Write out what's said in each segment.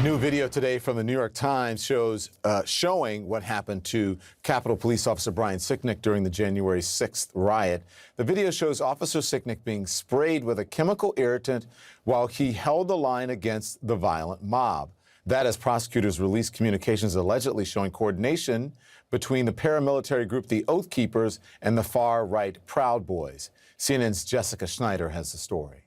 New video today from the New York Times shows showing what happened to Capitol Police Officer Brian Sicknick during the January 6th riot. The video shows Officer Sicknick being sprayed with a chemical irritant while he held the line against the violent mob. That as prosecutors released communications allegedly showing coordination between the paramilitary group the Oath Keepers and the far-right Proud Boys. CNN's Jessica Schneider has the story.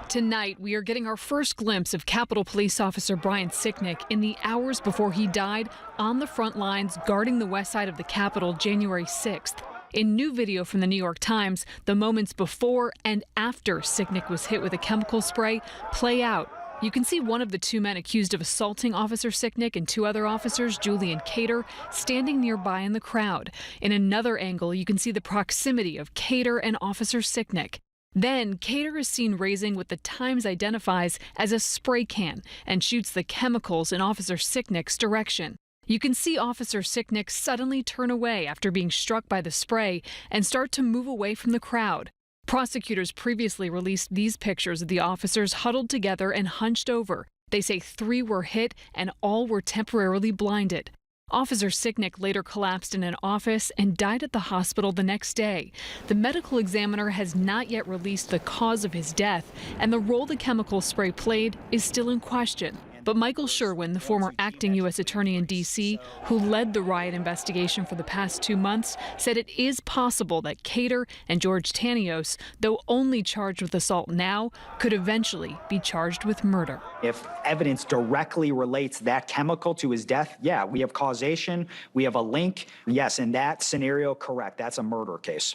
Tonight, we are getting our first glimpse of Capitol Police Officer Brian Sicknick in the hours before he died on the front lines guarding the west side of the Capitol January 6th. In new video from the New York Times, the moments before and after Sicknick was hit with a chemical spray play out. You can see one of the two men accused of assaulting Officer Sicknick and two other officers, Julian Cater, standing nearby in the crowd. In another angle, you can see the proximity of Cater and Officer Sicknick. Then, Cater is seen raising what the Times identifies as a spray can and shoots the chemicals in Officer Sicknick's direction. You can see Officer Sicknick suddenly turn away after being struck by the spray and start to move away from the crowd. Prosecutors previously released these pictures of the officers huddled together and hunched over. They say 3 were hit and all were temporarily blinded. Officer Sicknick later collapsed in an office and died at the hospital the next day. The medical examiner has not yet released the cause of his death, and the role the chemical spray played is still in question. But Michael Sherwin, the former acting U.S. attorney in D.C., who led the riot investigation for the past 2 months, said it is possible that Cater and George Tanios, though only charged with assault now, could eventually be charged with murder. If evidence directly relates that chemical to his death, yeah, we have causation, we have a link. Yes, in that scenario, correct, that's a murder case.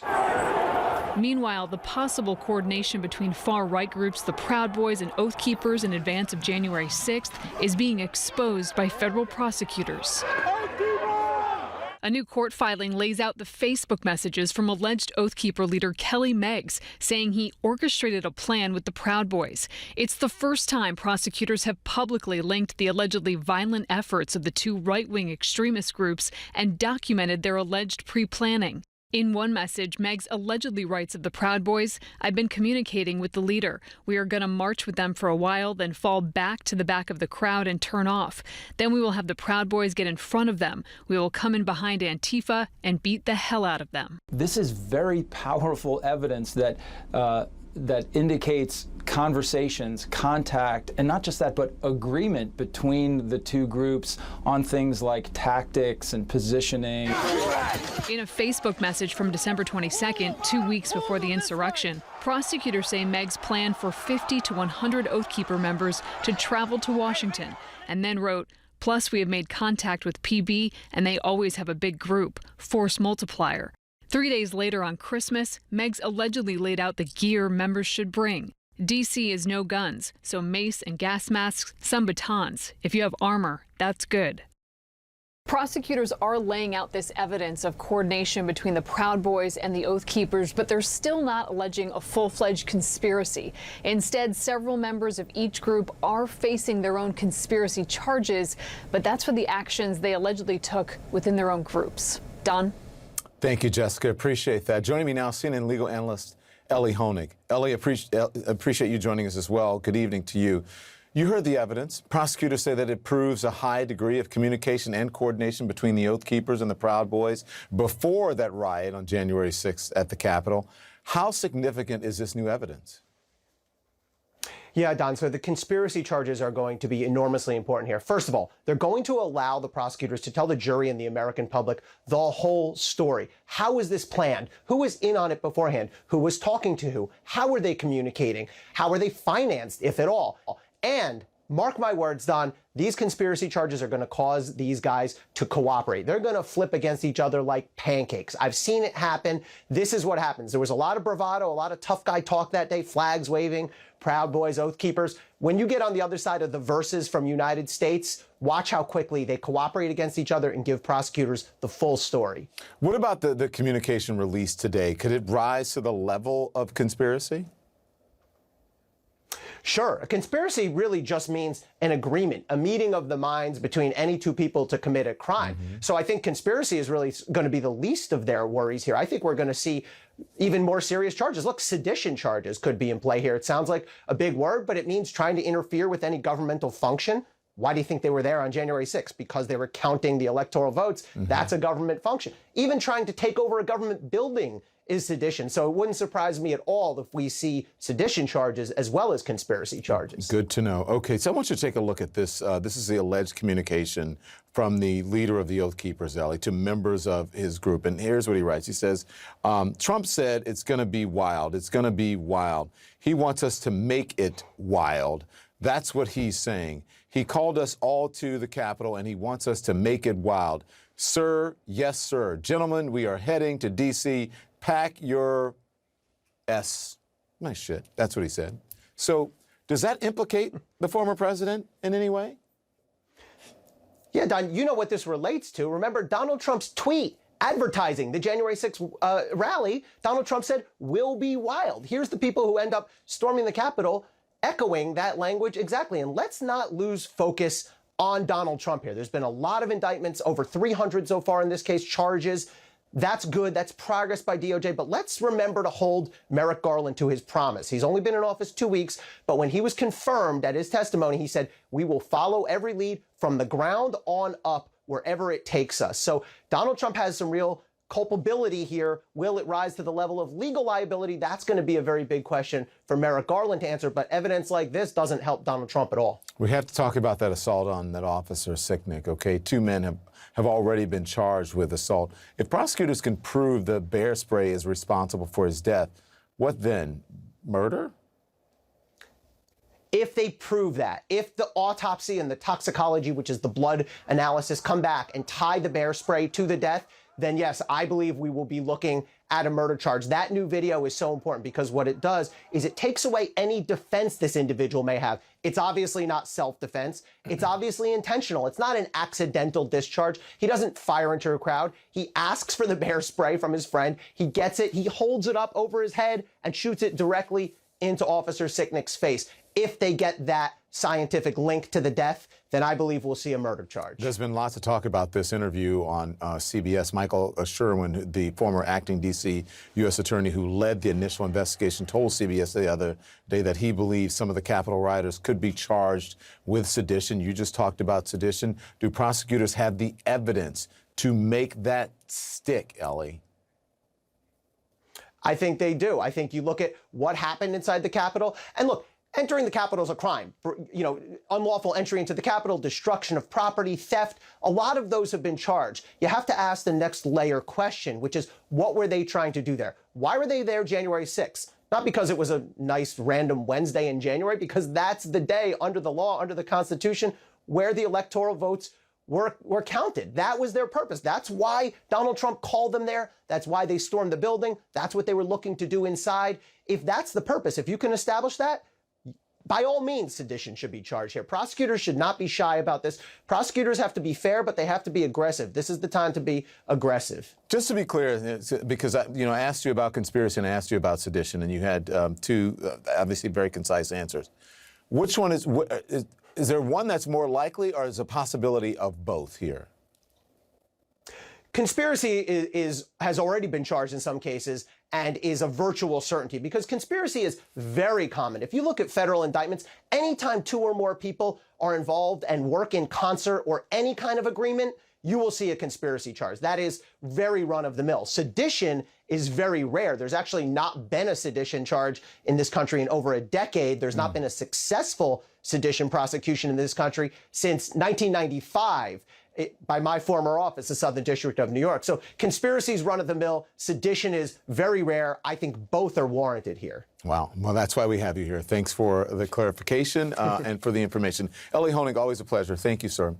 Meanwhile, the possible coordination between far-right groups, the Proud Boys and Oath Keepers in advance of January 6th is being exposed by federal prosecutors. A new court filing lays out the Facebook messages from alleged Oath Keeper leader Kelly Meggs, saying he orchestrated a plan with the Proud Boys. It's the first time prosecutors have publicly linked the allegedly violent efforts of the two right-wing extremist groups and documented their alleged pre-planning. In one message, Meggs allegedly writes of the Proud Boys, "I've been communicating with the leader. We are going to march with them for a while, then fall back to the back of the crowd and turn off. Then we will have the Proud Boys get in front of them. We will come in behind Antifa and beat the hell out of them." This is very powerful evidence that that indicates conversations, contact, and not just that, but agreement between the two groups on things like tactics and positioning. In a Facebook message from December 22nd, 2 weeks before the insurrection, prosecutors say Meggs planned for 50 to 100 Oath Keeper members to travel to Washington, and then wrote, "Plus, we have made contact with PB, and they always have a big group, force multiplier." 3 days later on Christmas, Meggs allegedly laid out the gear members should bring. D.C. is no guns, so mace and gas masks, some batons. If you have armor, that's good. Prosecutors are laying out this evidence of coordination between the Proud Boys and the Oath Keepers, but they're still not alleging a full-fledged conspiracy. Instead, several members of each group are facing their own conspiracy charges, but that's for the actions they allegedly took within their own groups. Don? Thank you, Jessica. Appreciate that. Joining me now, CNN legal analyst Elie Honig. Elie, appreciate you joining us as well. Good evening to you. You heard the evidence. Prosecutors say that it proves a high degree of communication and coordination between the Oath Keepers and the Proud Boys before that riot on January 6th at the Capitol. How significant is this new evidence? Yeah, Don, so the conspiracy charges are going to be enormously important here. First of all, they're going to allow the prosecutors to tell the jury and the American public the whole story. How was this planned? Who was in on it beforehand? Who was talking to who? How were they communicating? How were they financed, if at all? And mark my words, Don, these conspiracy charges are going to cause these guys to cooperate. They're going to flip against each other like pancakes. I've seen it happen. This is what happens. There was a lot of bravado, a lot of tough guy talk that day, flags waving, Proud Boys, Oath Keepers. When you get on the other side of the verses from United States, watch how quickly they cooperate against each other and give prosecutors the full story. What about the communication released today? Could it rise to the level of conspiracy? Sure. A conspiracy really just means an agreement, a meeting of the minds between any two people to commit a crime. So I think conspiracy is really going to be the least of their worries here. I think we're going to see even more serious charges. Look, sedition charges could be in play here. It sounds like a big word, but it means trying to interfere with any governmental function. Why do you think they were there on January 6th? Because they were counting the electoral votes. That's a government function. Even trying to take over a government building is sedition. So it wouldn't surprise me at all if we see sedition charges as well as conspiracy charges. Good to know. Okay, so I want you to take a look at this. This is the alleged communication from the leader of the Oath Keepers, Ellie, to members of his group. And here's what he writes. He says, Trump said it's going to be wild. It's going to be wild. He wants us to make it wild. That's what he's saying. He called us all to the Capitol, and he wants us to make it wild. Sir, yes, sir. Gentlemen, we are heading to D.C. Pack your S. Nice shit. That's what he said. So does that implicate the former president in any way? Yeah, Don, you know what this relates to. Remember Donald Trump's tweet advertising the January 6th rally. Donald Trump said, "will be wild." Here's the people who end up storming the Capitol echoing that language exactly. And let's not lose focus on Donald Trump here. There's been a lot of indictments, over 300 so far in this case, charges. That's good. That's progress by DOJ. But let's remember to hold Merrick Garland to his promise. He's only been in office 2 weeks, but when he was confirmed at his testimony, he said, "We will follow every lead from the ground on up wherever it takes us." So Donald Trump has some real culpability here. Will it rise to the level of legal liability? That's going to be a very big question for Merrick Garland to answer. But evidence like this doesn't help Donald Trump at all. We have to talk about that assault on that officer, Sicknick, okay? 2 men have already been charged with assault. If prosecutors can prove the bear spray is responsible for his death, what then? Murder? If they prove that, if the autopsy and the toxicology, which is the blood analysis, come back and tie the bear spray to the death, then yes, I believe we will be looking at a murder charge. That new video is so important because what it does is it takes away any defense this individual may have. It's obviously not self-defense. It's obviously intentional. It's not an accidental discharge. He doesn't fire into a crowd. He asks for the bear spray from his friend. He gets it. He holds it up over his head and shoots it directly into Officer Sicknick's face. If they get that scientific link to the death, then I believe we'll see a murder charge. There's been lots of talk about this interview on CBS. Michael Sherwin, the former acting D.C. U.S. attorney who led the initial investigation, told CBS the other day that he believes some of the Capitol rioters could be charged with sedition. You just talked about sedition. Do prosecutors have the evidence to make that stick, Ellie? I think they do. I think you look at what happened inside the Capitol, and look, entering the Capitol is a crime. You know, unlawful entry into the Capitol, destruction of property, theft, a lot of those have been charged. You have to ask the next layer question, which is, what were they trying to do there? Why were they there January 6th? Not because it was a nice random Wednesday in January, because that's the day under the law, under the Constitution, where the electoral votes were counted. That was their purpose. That's why Donald Trump called them there. That's why they stormed the building. That's what they were looking to do inside. If that's the purpose, if you can establish that, by all means, sedition should be charged here. Prosecutors should not be shy about this. Prosecutors have to be fair, but they have to be aggressive. This is the time to be aggressive. Just to be clear, because I asked you about conspiracy and I asked you about sedition, and you had two obviously very concise answers. Which one is there one that's more likely, or is a possibility of both here? Conspiracy has already been charged in some cases and is a virtual certainty because conspiracy is very common. If you look at federal indictments, anytime 2 or more people are involved and work in concert or any kind of agreement, you will see a conspiracy charge. That is very run-of-the-mill. Sedition is very rare. There's actually not been a sedition charge in this country in over a decade. There's not been a successful sedition prosecution in this country since 1995. By my former office, the Southern District of New York. So conspiracies run-of-the-mill, sedition is very rare. I think both are warranted here. Wow. Well, that's why we have you here. Thanks for the clarification and for the information. Elie Honig, always a pleasure. Thank you, sir.